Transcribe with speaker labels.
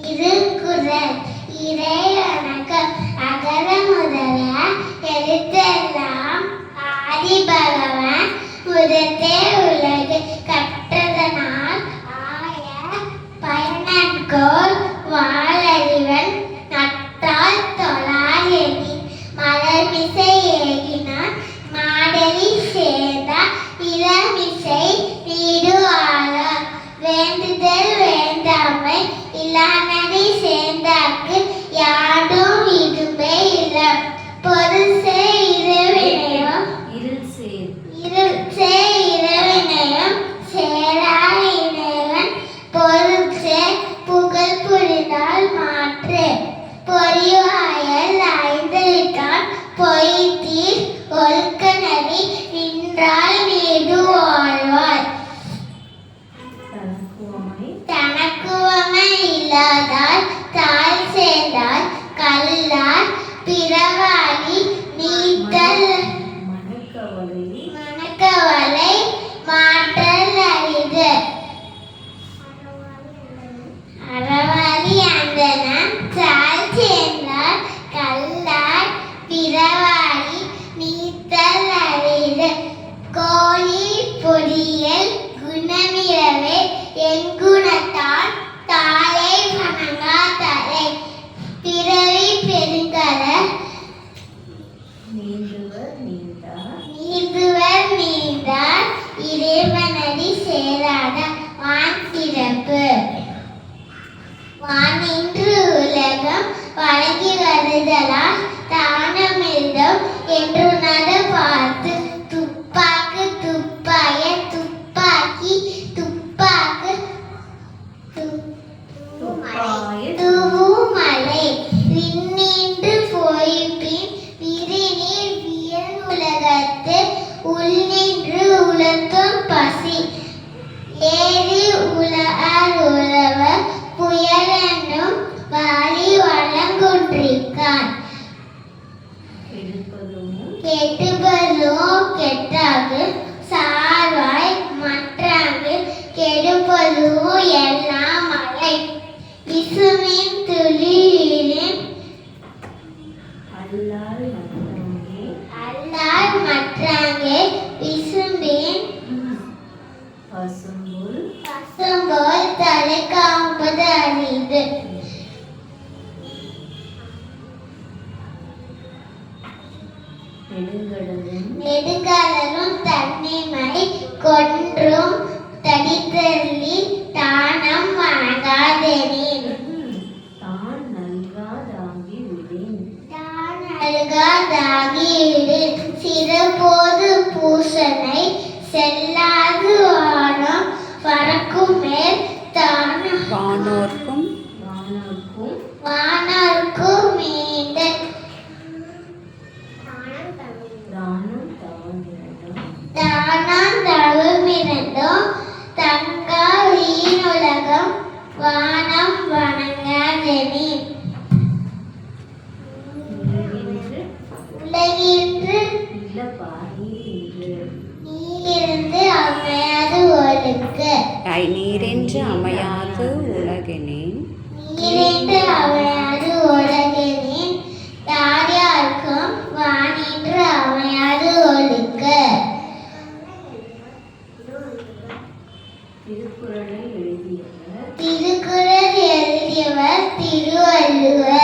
Speaker 1: திருக்குறள். இறை வணக்கம். அகர முதல எழுத்தெல்லாம் ஆதி பகவன் முதற்றே உலகு. கற்றதனால் ஆய பயனன்கோல் வாளறிவன் நட்டால் தொழார் எனின். மலர்மிசை ஏகினான் மாடலி சேர்ந்தார் இளமிசை நீடு ஆளார். வேண்டுதல் வேண்டாமை இல்லானடி சேர்ந்தார்க்கு யாடும் இடும்பை இலம். பொருள்சே இரவினையும் இருள்சே இரவினையும் சேரா இணைவன். பொருள்சே புகழ் புரிந்தால் மாற்று. பொறிவாயல் ஐந்தலிட்டான் பொய்தீர் ஒழுக்க நெறி நின்றால் நீடு வாழ்வார். தனக்குவமை இல்லாதார் தாழ் சேர்ந்தார் கல்லார். பிறவாளி நீத்தல் மனக்கவலை மாற்றல் அரிது. அறவாளி அந்தணன் தாழ் சேர்ந்தார் கல்லார். பிறவாளி நீத்தல் அரிது. கோழி பொறியல் குணமிரவே எங்குணத்தான் தாளை வணங்கா தலை. பிறவி பெருங்கல நீந்துவர் நீந்தார் இறைவனடி சேராத. வான் சிறப்பு. வானின்று உலகம் வழங்கி வருதலால் தானமிர்தம் என்றுணர பார்த்து. துப்பாக்கு துப்பாய துப்பாக்கி துப்பாக்கு தூமலை. விண்ணின்று போய்பின் விரிநீர் வியல் உலகத்து உள்நின்று உலர்த்தும் பசி. ஏறி உலர் உழவர் புயலென்னும் வாலி வளங்குன்றிருக்கான். கெட்டுபதோ கெட்டாகு சார்வாய் மற்றாங்கு கெடுப்பதோ எல்லாம் மழை. விசுமின் துளிரின் அல்லால் மற்றாங்கே விசும்பின் பசும்போல் தலை காப்பது அரிது. நெடுங்கடலும் தன்னிமை கொன்றும் தடித்தள்ளி தானம் வணங்காதெனின். நல்காதாகிவிடின். சிறபோது பூசனை செல்லாது வானம் பறக்கும் மேல் வானோர்க்கும் மீண்ட. தானம் தவமிரண்டும் தங்கா வீணுலகம் வானம் வணங்காதெனின். உலகின்று நீரிருந்து அமையாது ஒழுக்கு.
Speaker 2: நீரென்று அமையாது உலகெனின்.
Speaker 1: நீரென்று அமையாது உலகெனின் யார் யாருக்கும் வானின்று அமையாது ஒழுக்கு. திருக்குறள் எழுதியவர் திருவள்ளுவர்.